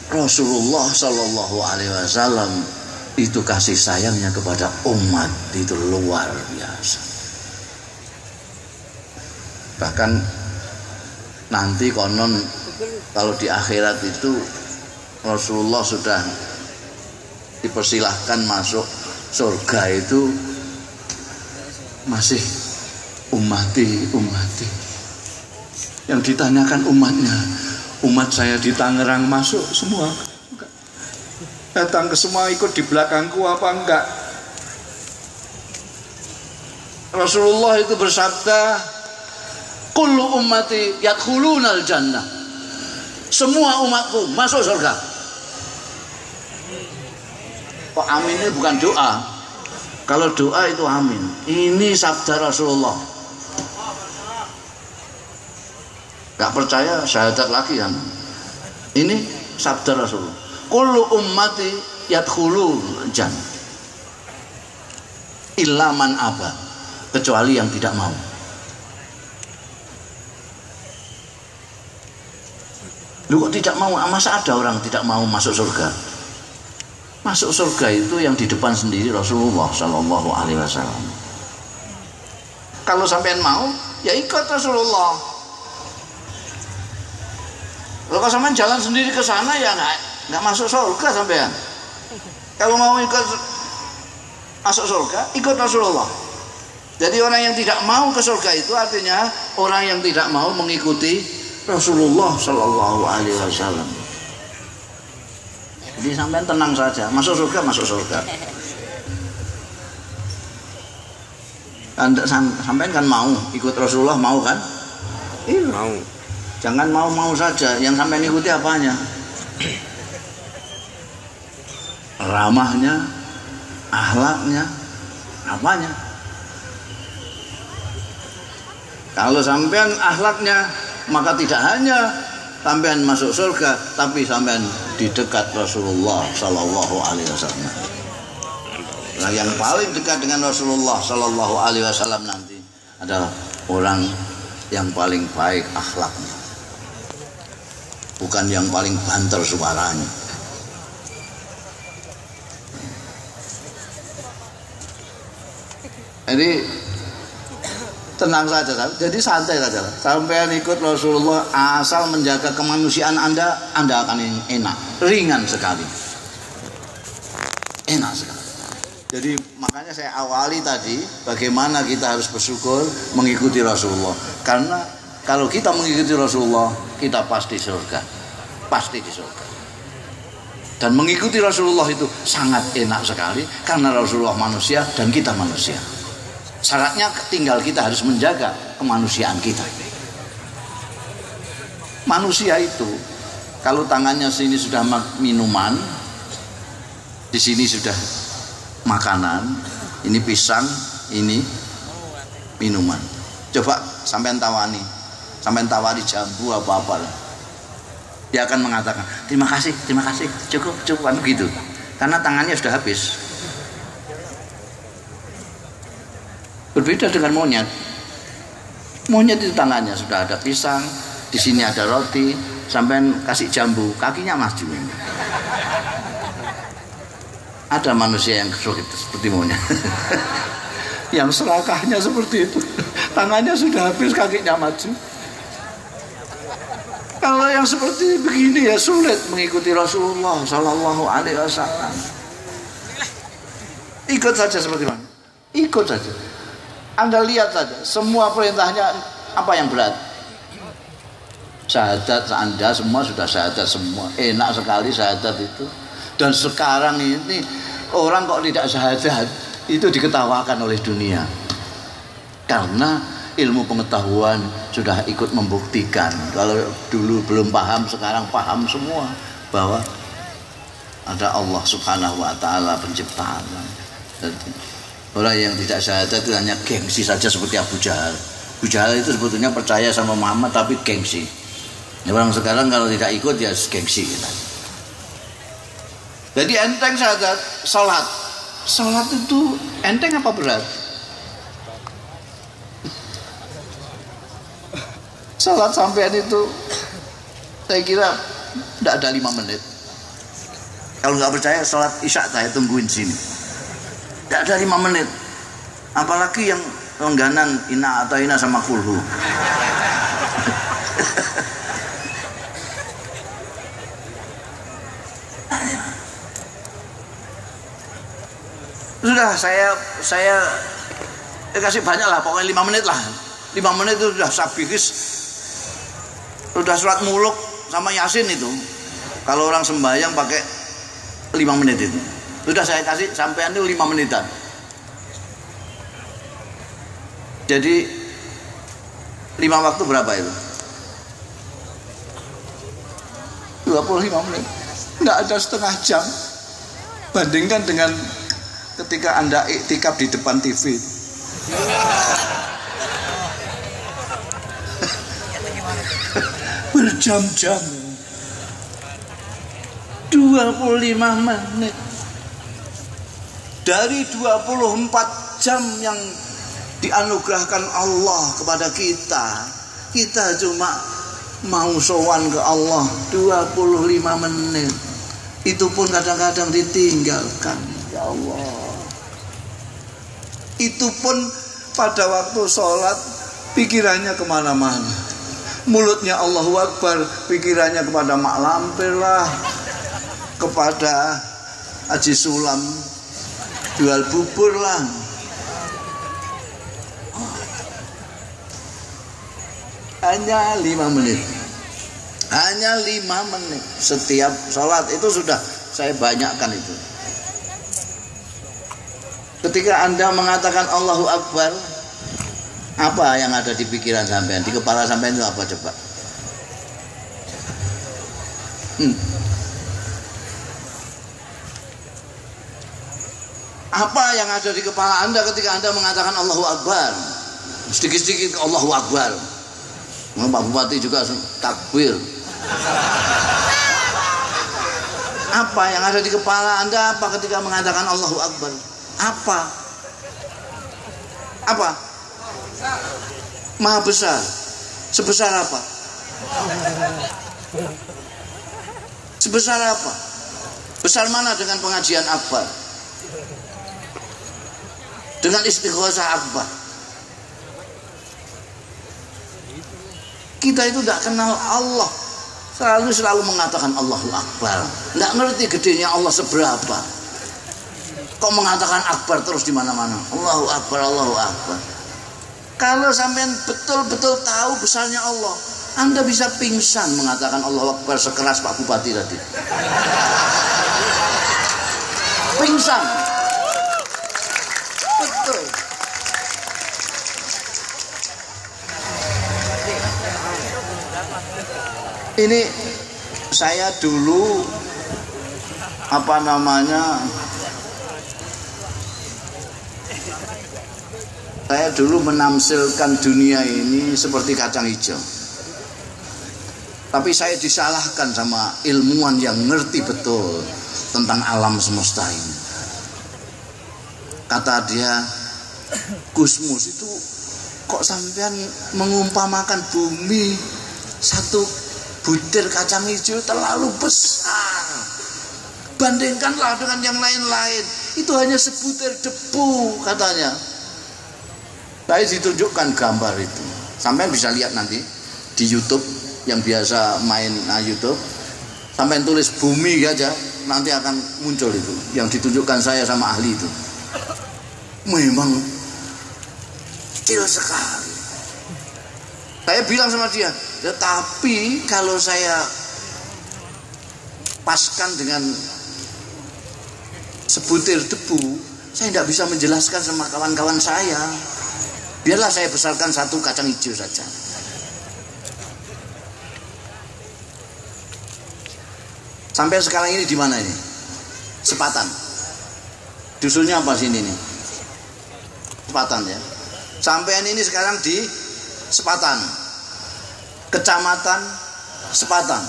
[SPEAKER 1] Rasulullah Shallallahu Alaihi Wasallam itu kasih sayangnya kepada umat itu luar biasa. Bahkan nanti konon kalau di akhirat itu Rasulullah sudah dipersilahkan masuk surga itu masih umati yang ditanyakan umatnya, umat saya di Tangerang masuk semua enggak? Datang ke semua ikut di belakangku apa enggak? Rasulullah itu bersabda, kullu ummati yadkhulunal jannah, semua umatku masuk surga. Kok aminnya bukan doa? Kalau doa itu amin. Ini sabda Rasulullah. Gak percaya syahadat lagi kan? Ini sabda Rasulullah. Kullu ummati yadkhulul jannah illa man aba, kecuali yang tidak mau. Lu kok tidak mau? Masa ada orang tidak mau masuk surga? Masuk surga itu yang di depan sendiri Rasulullah Shallallahu Alaihi Wasallam. Kalau sampean mau, ya ikut Rasulullah. Kalau sampean jalan sendiri ke sana ya nggak masuk surga sampean. Kalau mau ikut masuk surga, ikut Rasulullah. Jadi orang yang tidak mau ke surga itu artinya orang yang tidak mau mengikuti Rasulullah Shallallahu Alaihi Wasallam. Jadi sampean tenang saja, masuk surga, masuk surga. Sampean kan mau ikut Rasulullah, mau kan? Iya. Mau. Jangan mau-mau saja, yang sampean ikuti apanya? Ramahnya, akhlaknya, apanya? Kalau sampean akhlaknya, maka tidak hanya sampean masuk surga, tapi sampean di dekat Rasulullah Sallallahu Alaihi Wasallam. Nah, yang paling dekat dengan Rasulullah Sallallahu Alaihi Wasallam nanti adalah orang yang paling baik akhlaknya, bukan yang paling banter suaranya. Jadi tenang saja, jadi santai saja. Sampai ikut Rasulullah asal menjaga kemanusiaan Anda akan enak, ringan sekali, enak sekali. Jadi makanya saya awali tadi bagaimana kita harus bersyukur mengikuti Rasulullah. Karena kalau kita mengikuti Rasulullah, kita pasti surga, pasti di surga. Dan mengikuti Rasulullah itu sangat enak sekali karena Rasulullah manusia dan kita manusia. Syaratnya tinggal kita harus menjaga kemanusiaan kita. Manusia itu kalau tangannya sini sudah minuman, di sini sudah makanan, ini pisang, ini minuman. Coba sampean tawari jambu apa-apa. Dia akan mengatakan terima kasih, cukup kan begitu. Karena tangannya sudah habis. Berbeda dengan monyet. Monyet itu tangannya sudah ada pisang, di sini ada roti, sampai kasih jambu, kakinya maju. Ada manusia yang seperti monyet. Yang serakahnya seperti itu, tangannya sudah habis, kakinya maju. Kalau yang seperti begini ya sulit mengikuti Rasulullah Sallallahu Alaihi Wasallam. Ikut saja seperti mana? Ikut saja. Anda lihat saja, semua perintahnya apa yang berat? Syahadat, Anda semua sudah syahadat semua. Enak sekali syahadat itu. Dan sekarang ini orang kok tidak syahadat, itu diketawakan oleh dunia. Karena ilmu pengetahuan sudah ikut membuktikan. Kalau dulu belum paham, sekarang paham semua bahwa ada Allah Subhanahu wa taala pencipta alam. Orang yang tidak syahadat itu hanya gengsi saja seperti Abu Jahal. Abu Jahal itu sebetulnya percaya sama Muhammad tapi gengsi. Orang sekarang kalau tidak ikut ya gengsi. Jadi enteng syahadat, salat. Salat itu enteng apa berat? Salat sampean itu saya kira tidak ada 5 menit. Kalau nggak percaya salat isya saya tungguin sini. Tidak ada 5 menit. Apalagi yang langganan Inna Ataina sama Kulhu. Sudah saya kasih banyak lah, pokoknya 5 menit lah. 5 menit itu sudah sabihis, sudah surat muluk sama Yasin itu. Kalau orang sembahyang pakai 5 menit itu. Sudah saya kasih sampean itu 5 menitan. Jadi 5 waktu berapa itu? 25 menit. Tidak ada setengah jam. Bandingkan dengan ketika Anda iktikaf di depan TV. Berjam-jam. 25 menit. Dari 24 jam yang dianugerahkan Allah kepada kita, kita cuma mau sowan ke Allah 25 menit. Itu pun kadang-kadang ditinggalkan. Ya Allah. Itu pun pada waktu sholat pikirannya kemana-mana. Mulutnya Allahu Akbar, pikirannya kepada Mak Lampir lah, kepada Haji Sulam jual bubur lah. Hanya 5 menit. Hanya 5 menit setiap sholat itu sudah saya banyakkan itu. Ketika Anda mengatakan Allahu Akbar, apa yang ada di pikiran sampean, di kepala sampean itu apa coba? Apa yang ada di kepala Anda ketika Anda mengatakan Allahu Akbar? Sedikit-sedikit Allahu Akbar. Pak Bupati juga takbir. Apa yang ada di kepala Anda apa ketika mengatakan Allahu Akbar? Apa? Apa? Maha besar. Sebesar apa? Sebesar apa? Besar mana dengan pengajian Akbar? Dengan istighosah Akbar? Kita itu tidak kenal Allah, selalu mengatakan Allahu Akbar. Tidak ngerti gedenya Allah seberapa. Kok mengatakan Akbar terus di mana-mana? Allahu Akbar, Allahu Akbar. Kalau sampean betul-betul tahu besarnya Allah, Anda bisa pingsan mengatakan Allahu Akbar sekeras Pak Bupati tadi. Pingsan. Betul. Ini saya dulu saya dulu menamsilkan dunia ini seperti kacang hijau. Tapi saya disalahkan sama ilmuwan yang ngerti betul tentang alam semesta ini. Kata dia, Gusmus itu kok sampean mengumpamakan bumi satu butir kacang hijau terlalu besar. Bandingkanlah dengan yang lain-lain. Itu hanya sebutir debu katanya. Saya ditunjukkan gambar itu. Sampean bisa lihat nanti di YouTube yang biasa main YouTube. Sampean tulis bumi aja, nanti akan muncul itu. Yang ditunjukkan saya sama ahli itu. Memang kecil sekali. Saya bilang sama dia, tetapi kalau saya paskan dengan sebutir debu, saya tidak bisa menjelaskan sama kawan-kawan saya. Biarlah saya besarkan satu kacang hijau saja. Sampai sekarang ini di mana ini? Sepatan. Dusunnya apa sini nih? Sepatan ya. Sampean ini sekarang di Sepatan. Kecamatan Sepatan.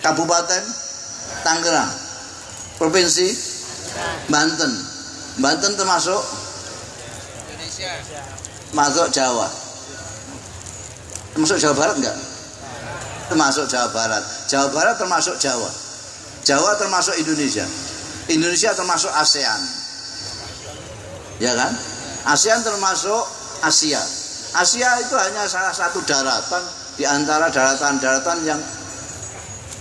[SPEAKER 1] Kabupaten Tangerang. Provinsi Banten. Banten termasuk Indonesia. Masuk Jawa. Termasuk Jawa Barat enggak? Termasuk Jawa Barat. Jawa Barat termasuk Jawa. Jawa termasuk Indonesia. Indonesia termasuk ASEAN. Ya kan? ASEAN termasuk Asia. Asia itu hanya salah satu daratan di antara daratan-daratan yang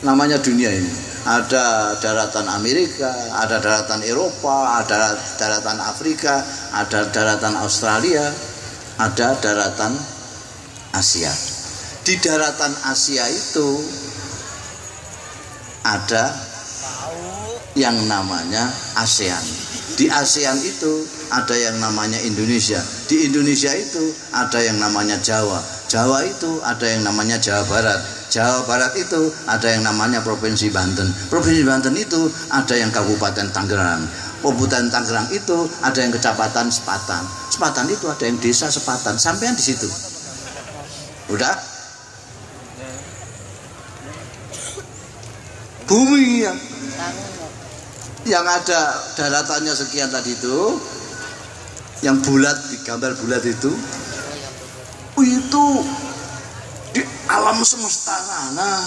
[SPEAKER 1] namanya dunia ini. Ada daratan Amerika, ada daratan Eropa, ada daratan Afrika, ada daratan Australia, ada daratan Asia. Di daratan Asia itu ada yang namanya ASEAN. Di ASEAN itu ada yang namanya Indonesia. Di Indonesia itu ada yang namanya Jawa. Jawa itu ada yang namanya Jawa Barat. Jawa Barat itu ada yang namanya Provinsi Banten. Provinsi Banten itu ada yang Kabupaten Tangerang. Kabupaten Tangerang itu ada yang Kecamatan Sepatan. Sepatan itu ada yang Desa Sepatan. Sampean di situ. Udah? Bumi yang ada daratannya sekian tadi itu, yang bulat, digambar bulat itu di alam semesta sana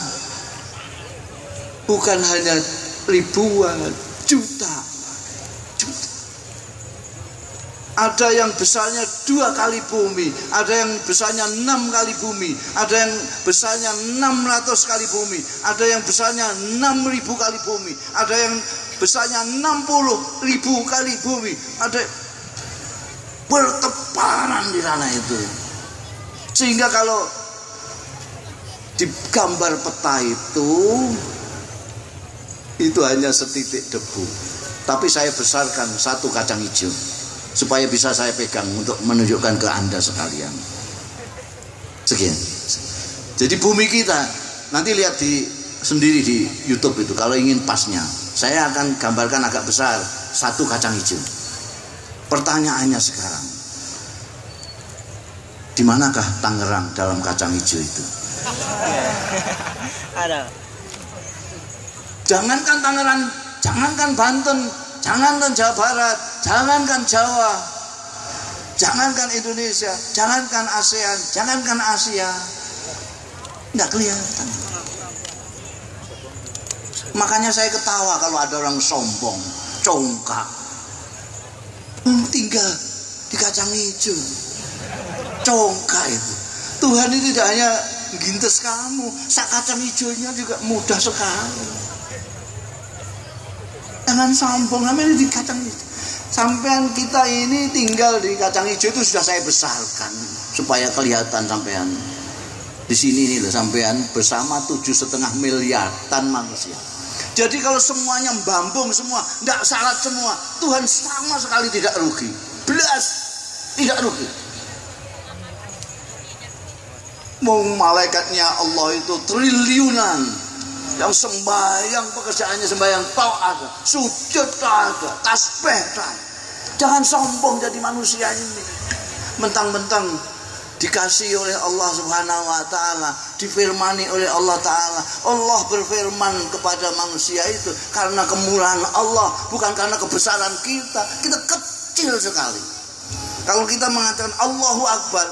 [SPEAKER 1] bukan hanya ribuan, juta. Ada yang besarnya 2 kali bumi, ada yang besarnya 6 kali bumi, ada yang besarnya 600 kali bumi, ada yang besarnya 6.000 kali bumi, ada yang besarnya 60.000 kali bumi, ada bertebaran di sana itu. Sehingga kalau di gambar peta itu hanya setitik debu, tapi saya besarkan satu kacang hijau supaya bisa saya pegang untuk menunjukkan ke Anda sekalian. Sekian. Jadi bumi kita nanti lihat sendiri di YouTube itu kalau ingin pasnya. Saya akan gambarkan agak besar satu kacang hijau. Pertanyaannya sekarang, di manakah Tangerang dalam kacang hijau itu? Ada. Jangankan Tangerang, jangankan Banten, jangankan Jawa Barat, jangankan Jawa, jangankan Indonesia, jangankan ASEAN, jangankan Asia, nggak kelihatan. Makanya saya ketawa kalau ada orang sombong, congkak, tinggal di kacang hijau, congkak itu. Tuhan itu tidak hanya gintes kamu, sak kacang hijaunya juga mudah sekali. Jangan sombong, namanya di kacang hijau. Sampean kita ini tinggal di kacang hijau itu sudah saya besarkan supaya kelihatan sampean. Di sini nih loh sampean bersama 7,5 miliaran manusia. Jadi kalau semuanya bambung semua, tidak syarat semua, Tuhan sama sekali tidak rugi. Belas tidak rugi. Mau malaikatnya Allah itu triliunan, yang sembahyang pekerjaannya sembahyang taat, sujud taat, tasbih taat. Jangan sombong jadi manusia ini. Mentang-mentang dikasih oleh Allah Subhanahu wa taala, difirmani oleh Allah taala. Allah berfirman kepada manusia itu karena kemurahan Allah, bukan karena kebesaran kita. Kita kecil sekali. Kalau kita mengatakan Allahu Akbar,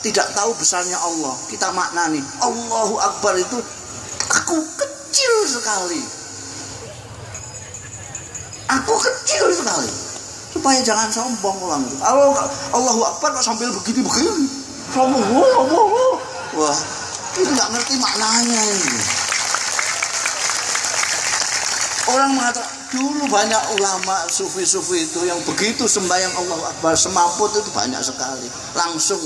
[SPEAKER 1] tidak tahu besarnya Allah, kita maknani Allahu Akbar itu aku kecil sekali. Aku kecil sekali. Supaya jangan sombong orang itu. Kalau Allahu Akbar kok sambil begini-begini. Sombong. Wah, itu nggak ngerti maknanya ini. Orang mengatakan dulu banyak ulama sufi-sufi itu yang begitu sembahyang Allahu Akbar semaput itu banyak sekali. Langsung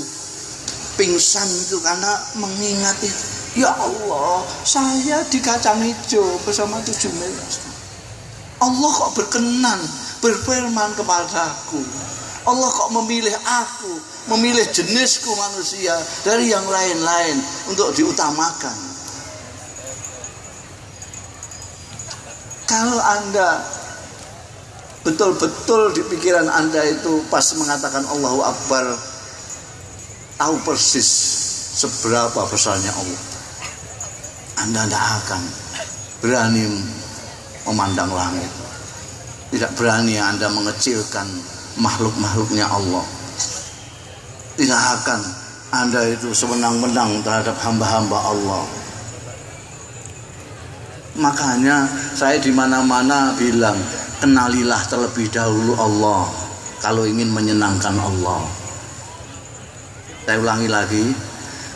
[SPEAKER 1] pingsan itu karena mengingat itu. Ya Allah, saya di kacang hijau bersama 7 miliar. Allah kok berkenan berfirman kepadaku. Allah kok memilih aku, memilih jenisku manusia dari yang lain-lain untuk diutamakan. Kalau Anda betul-betul di pikiran Anda itu pas mengatakan Allahu Akbar, tahu persis seberapa besarnya Allah, Anda tidak akan berani memandang langit. Tidak berani Anda mengecilkan makhluk-makhluknya Allah. Tidak akan Anda itu sewenang-wenang terhadap hamba-hamba Allah. Makanya saya di mana-mana bilang, kenalilah terlebih dahulu Allah kalau ingin menyenangkan Allah. Saya ulangi lagi,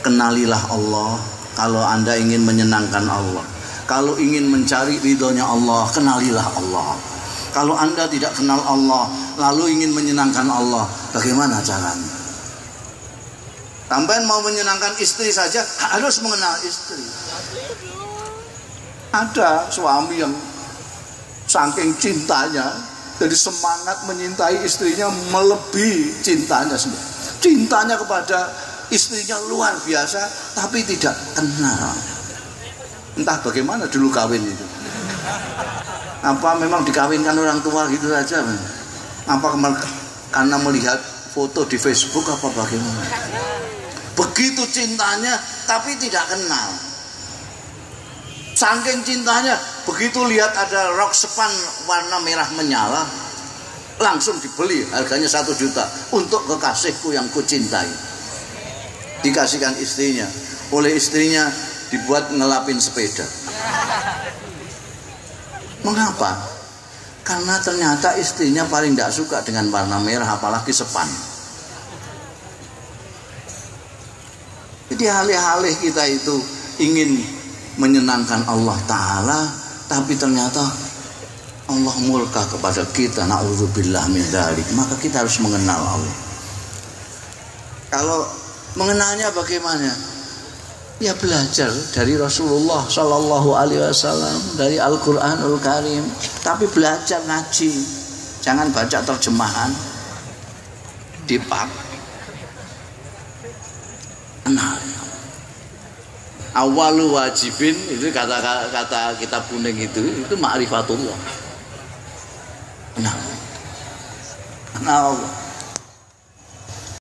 [SPEAKER 1] kenalilah Allah kalau Anda ingin menyenangkan Allah. Kalau ingin mencari ridhonya Allah, kenalilah Allah. Kalau Anda tidak kenal Allah lalu ingin menyenangkan Allah, bagaimana caranya? Sampai mau menyenangkan istri saja harus mengenal istri. Ada suami yang saking cintanya, jadi semangat menyintai istrinya melebihi cintanya sendiri. Cintanya kepada istrinya luar biasa, tapi tidak kenal. Entah bagaimana dulu kawin itu. Apa memang dikawinkan orang tua gitu saja? Apa karena melihat foto di Facebook apa bagaimana? Begitu cintanya, tapi tidak kenal. Saking cintanya, begitu lihat ada rok sepan warna merah menyala, langsung dibeli, harganya 1 juta untuk kekasihku yang kucintai. Dikasihkan istrinya, oleh istrinya dibuat ngelapin sepeda. Mengapa? Karena ternyata istrinya paling tidak suka dengan warna merah, apalagi sepan. Jadi alih-alih kita itu ingin menyenangkan Allah Ta'ala, tapi ternyata Allah murka kepada kita, na'udzubillah min dzalik. Maka kita harus mengenal Allah. Kalau mengenalnya bagaimana? Ya belajar dari Rasulullah Sallallahu Alaihi Wasallam, dari Al-Quranul Karim. Tapi belajar ngaji, jangan baca terjemahan. Dipak. Kenal. Awalu wajibin itu kata kitab kuning itu ma'rifatullah. Kenal Allah.